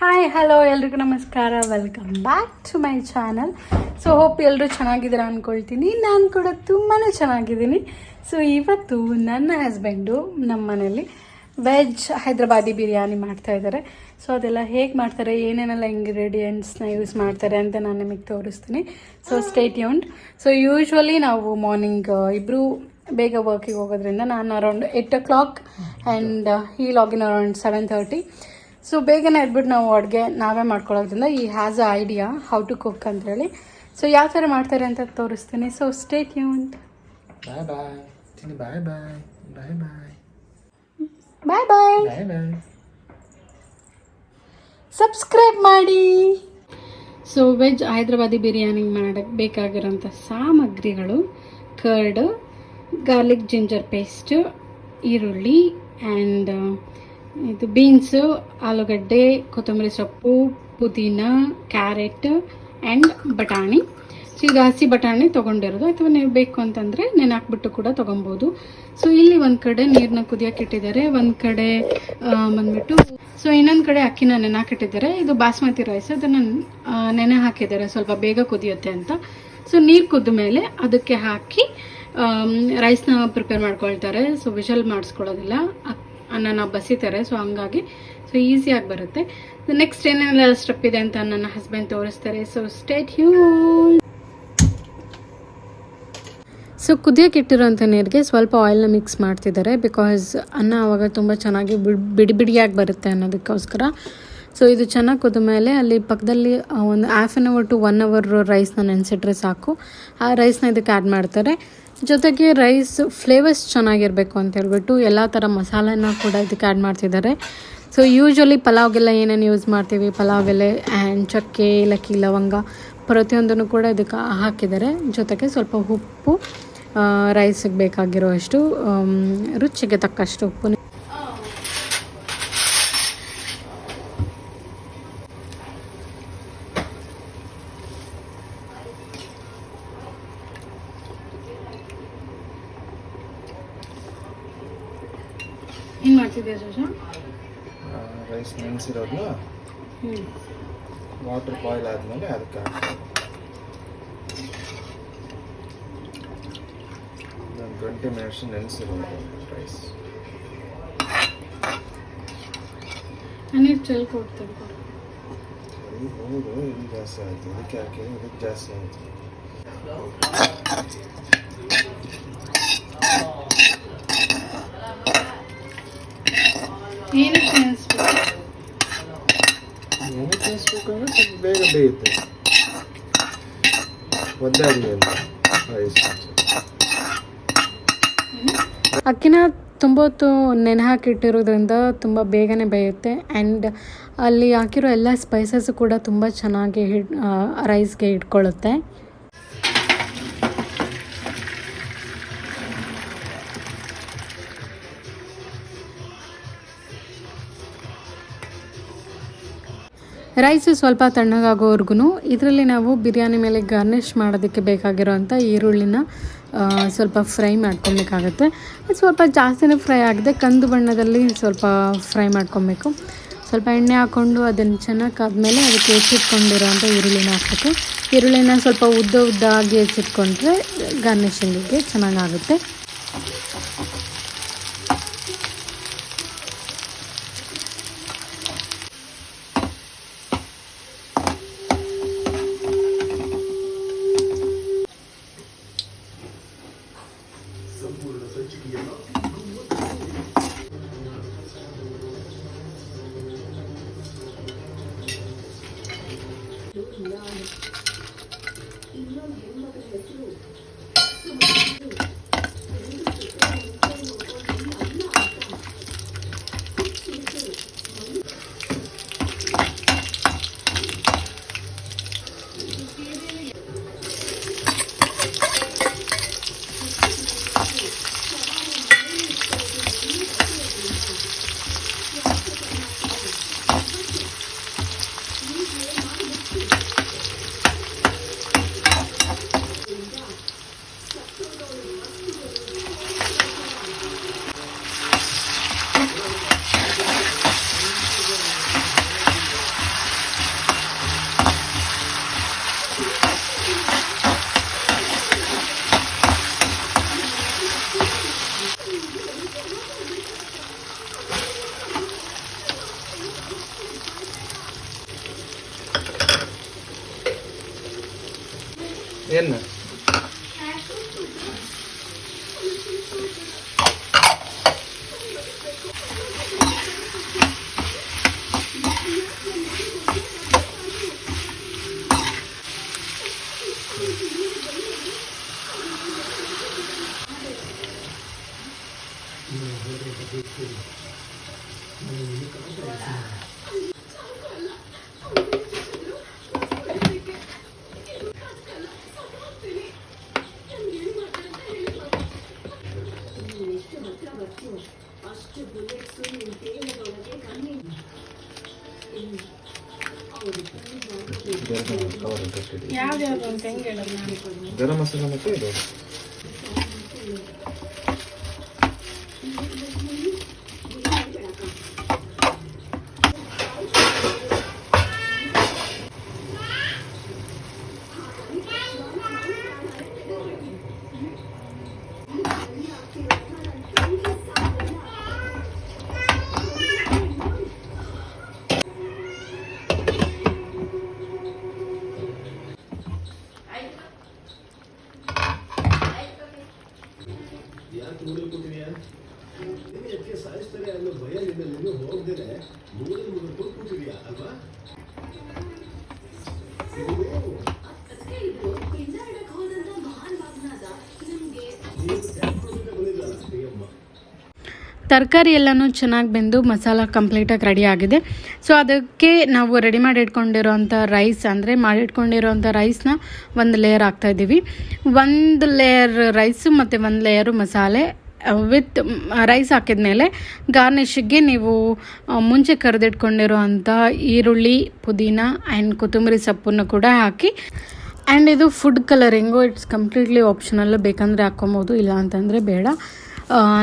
Hi hello ಎಲ್ರಿಗೂ ನಮಸ್ಕಾರ, welcome back to my channel. So hope ಎಲ್ಲರೂ ಚೆನ್ನಾಗಿದ್ದೀರಾ ಅಂದ್ಕೊಳ್ತೀನಿ. ನಾನು ಕೂಡ ತುಂಬಾ ಚೆನ್ನಾಗಿದ್ದೀನಿ. ಸೊ ಇವತ್ತು ನನ್ನ ಹಸ್ಬೆಂಡು ನಮ್ಮ ಮನೇಲಿ ವೆಜ್ ಹೈದ್ರಾಬಾದಿ ಬಿರಿಯಾನಿ ಮಾಡ್ತಾಯಿದ್ದಾರೆ. ಸೊ ಅದೆಲ್ಲ ಹೇಗೆ ಮಾಡ್ತಾರೆ, ಏನೇನೆಲ್ಲ ಇಂಗ್ರೀಡಿಯೆಂಟ್ಸ್ನ ಯೂಸ್ ಮಾಡ್ತಾರೆ ಅಂತ ನಾನು ನಿಮಗೆ ತೋರಿಸ್ತೀನಿ. So stay tuned. So usually ನಾವು ಮಾರ್ನಿಂಗ್ ಇಬ್ಬರು ಬೇಗ ವರ್ಕಿಗೆ ಹೋಗೋದ್ರಿಂದ ನಾನು ಅರೌಂಡ್ 8 o'clock ಆ್ಯಂಡ್ ಈ ಲಾಗಿನ್ ಅರೌಂಡ್ 7:30. ಸೊ ಬೇಗನೆ ಎದ್ಬಿಟ್ಟು ನಾವು ಅಡುಗೆ ನಾವೇ ಮಾಡ್ಕೊಳ್ಳೋದ್ರಿಂದ he has a idea how to cook ಅಂತೇಳಿ. ಸೊ ಯಾವ ಥರ ಮಾಡ್ತಾರೆ ಅಂತ ತೋರಿಸ್ತೀನಿ. So stay tuned. Bye bye bye bye bye bye bye bye bye bye. Subscribe ಮಾಡಿ. ಸೊ ವೆಜ್ ಹೈದ್ರಾಬಾದಿ ಬಿರಿಯಾನಿ ಮಾಡಕ್ಕೆ ಬೇಕಾಗಿರೋಂಥ ಸಾಮಗ್ರಿಗಳು: ಕರ್ಡ್, ಗಾರ್ಲಿಕ್ ಜಿಂಜರ್ ಪೇಸ್ಟ್, ಈರುಳ್ಳಿ ಆ್ಯಂಡ್ ಇದು ಬೀನ್ಸು, ಆಲೂಗಡ್ಡೆ, ಕೊತ್ತಂಬರಿ ಸೊಪ್ಪು, ಪುದೀನ, ಕ್ಯಾರೆಟ್ ಆ್ಯಂಡ್ ಬಟಾಣಿ. ಸೊ ಇದು ಹಸಿ ಬಟಾಣಿ ತೊಗೊಂಡಿರೋದು, ಅಥವಾ ನೀವು ಬೇಕು ಅಂತಂದರೆ ನೆನಾಕ್ಬಿಟ್ಟು ಕೂಡ ತೊಗೊಬೋದು. ಸೊ ಇಲ್ಲಿ ಒಂದು ಕಡೆ ನೀರನ್ನ ಕುದಿಯೋಕೆ ಇಟ್ಟಿದ್ದಾರೆ, ಒಂದು ಕಡೆ ಬಂದ್ಬಿಟ್ಟು ಸೊ ಇನ್ನೊಂದು ಕಡೆ ಅಕ್ಕಿನ ನೆನಾಕಿಟ್ಟಿದ್ದಾರೆ. ಇದು ಬಾಸ್ಮತಿ ರೈಸ್, ಅದನ್ನು ನೆನೆ ಹಾಕಿದ್ದಾರೆ ಸ್ವಲ್ಪ ಬೇಗ ಕುದಿಯುತ್ತೆ ಅಂತ. ಸೊ ನೀರು ಕುದ್ದ ಮೇಲೆ ಅದಕ್ಕೆ ಹಾಕಿ ರೈಸ್ನ ಪ್ರಿಪೇರ್ ಮಾಡ್ಕೊಳ್ತಾರೆ. ಸೊ ವಿಷಲ್ ಮಾಡಿಸ್ಕೊಳ್ಳೋದಿಲ್ಲ, ಅನ್ನನ ಬಸಿತಾರೆ. ಸೊ ಹಂಗಾಗಿ ಸೊ ಈಸಿಯಾಗಿ ಬರುತ್ತೆ. ನೆಕ್ಸ್ಟ್ ಏನೆಲ್ಲ ಸ್ಟೆಪ್ ಇದೆ ಅಂತ ನನ್ನ ಹಸ್ಬೆಂಡ್ ತೋರಿಸ್ತಾರೆ. So stay tuned. ಸೊ ಕುದಿಯೋಕೆ ಇಟ್ಟಿರೋಂಥ ನೀರಿಗೆ ಸ್ವಲ್ಪ ಆಯಿಲ್ನ ಮಿಕ್ಸ್ ಮಾಡ್ತಿದ್ದಾರೆ, ಬಿಕಾಸ್ ಅನ್ನ ಆವಾಗ ತುಂಬ ಚೆನ್ನಾಗಿ ಬಿಡಿ ಬಿಡಿಯಾಗಿ ಬರುತ್ತೆ ಅನ್ನೋದಕ್ಕೋಸ್ಕರ. ಸೊ ಇದು ಚೆನ್ನಾಗಿ ಕುದ ಮೇಲೆ ಅಲ್ಲಿ ಪಕ್ಕದಲ್ಲಿ ಒಂದು half an hour to 1 hour ರೈಸ್ನ ನೆನೆಸಿಟ್ರೆ ಸಾಕು. ಆ ರೈಸ್ನ ಇದಕ್ಕೆ ಆ್ಯಡ್ ಮಾಡ್ತಾರೆ. ಜೊತೆಗೆ ರೈಸ್ ಫ್ಲೇವರ್ಸ್ ಚೆನ್ನಾಗಿರಬೇಕು ಅಂತ ಹೇಳ್ಬಿಟ್ಟು ಎಲ್ಲ ಥರ ಮಸಾಲೆನ ಕೂಡ ಇದಕ್ಕೆ ಆ್ಯಡ್ ಮಾಡ್ತಿದ್ದಾರೆ. ಸೊ ಯೂಶ್ವಲಿ ಪಲಾವ್ಗೆಲ್ಲ ಏನೇನು ಯೂಸ್ ಮಾಡ್ತೀವಿ, ಪಲಾವ್ ಎಲೆ ಆ್ಯಂಡ್ ಚಕ್ಕೆ, ಏಲಕ್ಕಿ, ಲವಂಗ ಪ್ರತಿಯೊಂದನ್ನು ಕೂಡ ಇದಕ್ಕೆ ಹಾಕಿದ್ದಾರೆ. ಜೊತೆಗೆ ಸ್ವಲ್ಪ ಉಪ್ಪು, ರೈಸಿಗೆ ಬೇಕಾಗಿರೋಷ್ಟು ರುಚಿಗೆ ತಕ್ಕಷ್ಟು ಉಪ್ಪು. ಏನು ಮಾಡ್ತಿದ್ದೀಯ ಶೋಷ? ರೈಸ್ ನೆನೆಸಿರೋದನ್ನ ವಾಟರ್ ಬಾಯ್ಲ್ ಆದಮೇಲೆ ಅದಕ್ಕೆ ಒಂದು 20 minutes ನೆನೆಸಿರೋದು ರೈಸ್. ನೀರು ಚೆಲ್ ಕೊಡ್ತೇವೆ. ಹೌದು, ಇದು ಜಾಸ್ತಿ ಆಯಿತು, ಇದಕ್ಕೆ ಹಾಕಿ ಇದಕ್ಕೆ ಜಾಸ್ತಿ ಆಯಿತು. ಏನಕ್ಕೆ ನೆನೆಸ್ಬೇಕು ಅಂದರೆ ಸ್ವಲ್ಪ ಬೇಗ ಬೇಯುತ್ತೆ, ಒದ್ದಾಡಿಯಲ್ಲ ರೈಸ್. ಅಕ್ಕಿನ ತುಂಬ ಹೊತ್ತು ನೆನೆ ಹಾಕಿಟ್ಟಿರೋದ್ರಿಂದ ತುಂಬ ಬೇಗನೆ ಬೇಯುತ್ತೆ. ಆ್ಯಂಡ್ ಅಲ್ಲಿ ಹಾಕಿರೋ ಎಲ್ಲ ಸ್ಪೈಸಸ್ ಕೂಡ ತುಂಬ ಚೆನ್ನಾಗಿ ರೈಸ್ಗೆ ಇಟ್ಕೊಳ್ಳುತ್ತೆ. ರೈಸು ಸ್ವಲ್ಪ ತಣ್ಣಗಾಗೋವರೆಗೂ ಇದರಲ್ಲಿ ನಾವು ಬಿರಿಯಾನಿ ಮೇಲೆ ಗಾರ್ನಿಷ್ ಮಾಡೋದಕ್ಕೆ ಬೇಕಾಗಿರೋವಂಥ ಈರುಳ್ಳಿನ ಸ್ವಲ್ಪ ಫ್ರೈ ಮಾಡ್ಕೊಬೇಕಾಗತ್ತೆ. ಸ್ವಲ್ಪ ಜಾಸ್ತಿನೇ ಫ್ರೈ ಆಗಿದೆ, ಕಂದು ಬಣ್ಣದಲ್ಲಿ ಸ್ವಲ್ಪ ಫ್ರೈ ಮಾಡ್ಕೊಬೇಕು. ಸ್ವಲ್ಪ ಎಣ್ಣೆ ಹಾಕ್ಕೊಂಡು ಅದನ್ನು ಚೆನ್ನಾಗಿ ಆದಮೇಲೆ ಅದಕ್ಕೆ ಹೆಚ್ಚಿಟ್ಕೊಂಡಿರೋವಂಥ ಈರುಳ್ಳಿನ ಹಾಕಬೇಕು. ಈರುಳ್ಳಿನ ಸ್ವಲ್ಪ ಉದ್ದಾಗಿ ಹೆಚ್ಚಿಟ್ಕೊಂಡ್ರೆ ಗಾರ್ನಿಷಿಂಗಿಗೆ ಚೆನ್ನಾಗಾಗುತ್ತೆ. ಏನು ಯಾವ್ದು ಅಂತ ಹೆಂಗೆ ಹೇಳೋದು ನಾನು? ಗರಂ ಮಸಾಲ ಮತ್ತೆ ಇದು ತರಕಾರಿ ಎಲ್ಲನೂ ಚೆನ್ನಾಗಿ ಬೆಂದು ಮಸಾಲ ಕಂಪ್ಲೀಟಾಗಿ ರೆಡಿ ಆಗಿದೆ. ಸೊ ಅದಕ್ಕೆ ನಾವು ರೆಡಿ ಮಾಡಿ ಇಟ್ಕೊಂಡಿರೋಂಥ ರೈಸ್ ಅಂದರೆ ಮಾಡಿಟ್ಕೊಂಡಿರೋಂಥ ರೈಸ್ನ ಒಂದು ಲೇಯರ್ ಹಾಕ್ತಾಯಿದ್ದೀವಿ. ಒಂದು ಲೇಯರ್ ರೈಸು ಮತ್ತು ಒಂದು ಲೇಯರು ಮಸಾಲೆ ವಿತ್ ರೈಸ್ ಹಾಕಿದ್ಮೇಲೆ ಗಾರ್ನಿಷಿಗೆ ನೀವು ಮುಂಚೆ ಕರೆದಿಟ್ಕೊಂಡಿರೋ ಅಂಥ ಈರುಳ್ಳಿ, ಪುದೀನ ಆ್ಯಂಡ್ ಕೊತ್ತಂಬರಿ ಸೊಪ್ಪನ್ನು ಕೂಡ ಹಾಕಿ. ಆ್ಯಂಡ್ ಇದು food colouring, it's completely optional. ಬೇಕಂದರೆ ಹಾಕ್ಕೊಬೋದು, ಇಲ್ಲ ಅಂತಂದರೆ ಬೇಡ.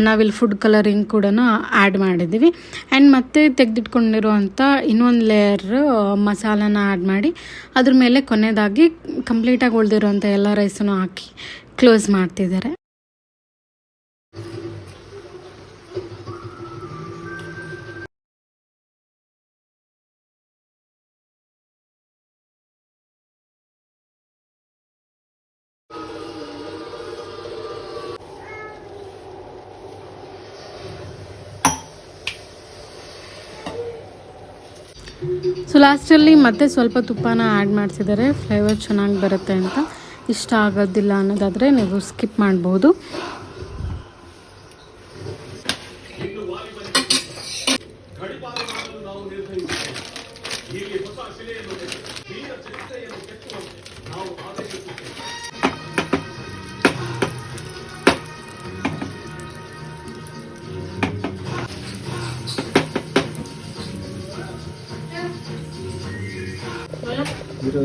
ನಾವಿಲ್ಲಿ ಫುಡ್ ಕಲರಿಂಗ್ ಕೂಡ ಆ್ಯಡ್ ಮಾಡಿದ್ದೀವಿ. ಆ್ಯಂಡ್ ಮತ್ತೆ ತೆಗೆದಿಟ್ಕೊಂಡಿರುವಂಥ ಇನ್ನೊಂದು ಲೇಯರ್ ಮಸಾಲಾನ ಆ್ಯಡ್ ಮಾಡಿ ಅದ್ರ ಮೇಲೆ ಕೊನೆಯದಾಗಿ ಕಂಪ್ಲೀಟಾಗಿ ಉಳಿದಿರೋಂಥ ಎಲ್ಲ ರೈಸನ್ನು ಹಾಕಿ ಕ್ಲೋಸ್ ಮಾಡ್ತಿದ್ದಾರೆ. ಸೊ ಲಾಸ್ಟಲ್ಲಿ ಮತ್ತೆ ಸ್ವಲ್ಪ ತುಪ್ಪನ ಆ್ಯಡ್ ಮಾಡಿಸಿದ್ದಾರೆ, ಫ್ಲೇವರ್ ಚೆನ್ನಾಗಿ ಬರುತ್ತೆ ಅಂತ. ಇಷ್ಟ ಆಗೋದಿಲ್ಲ ಅನ್ನೋದಾದರೆ ನೀವು ಸ್ಕಿಪ್ ಮಾಡ್ಬೋದು. ಇದು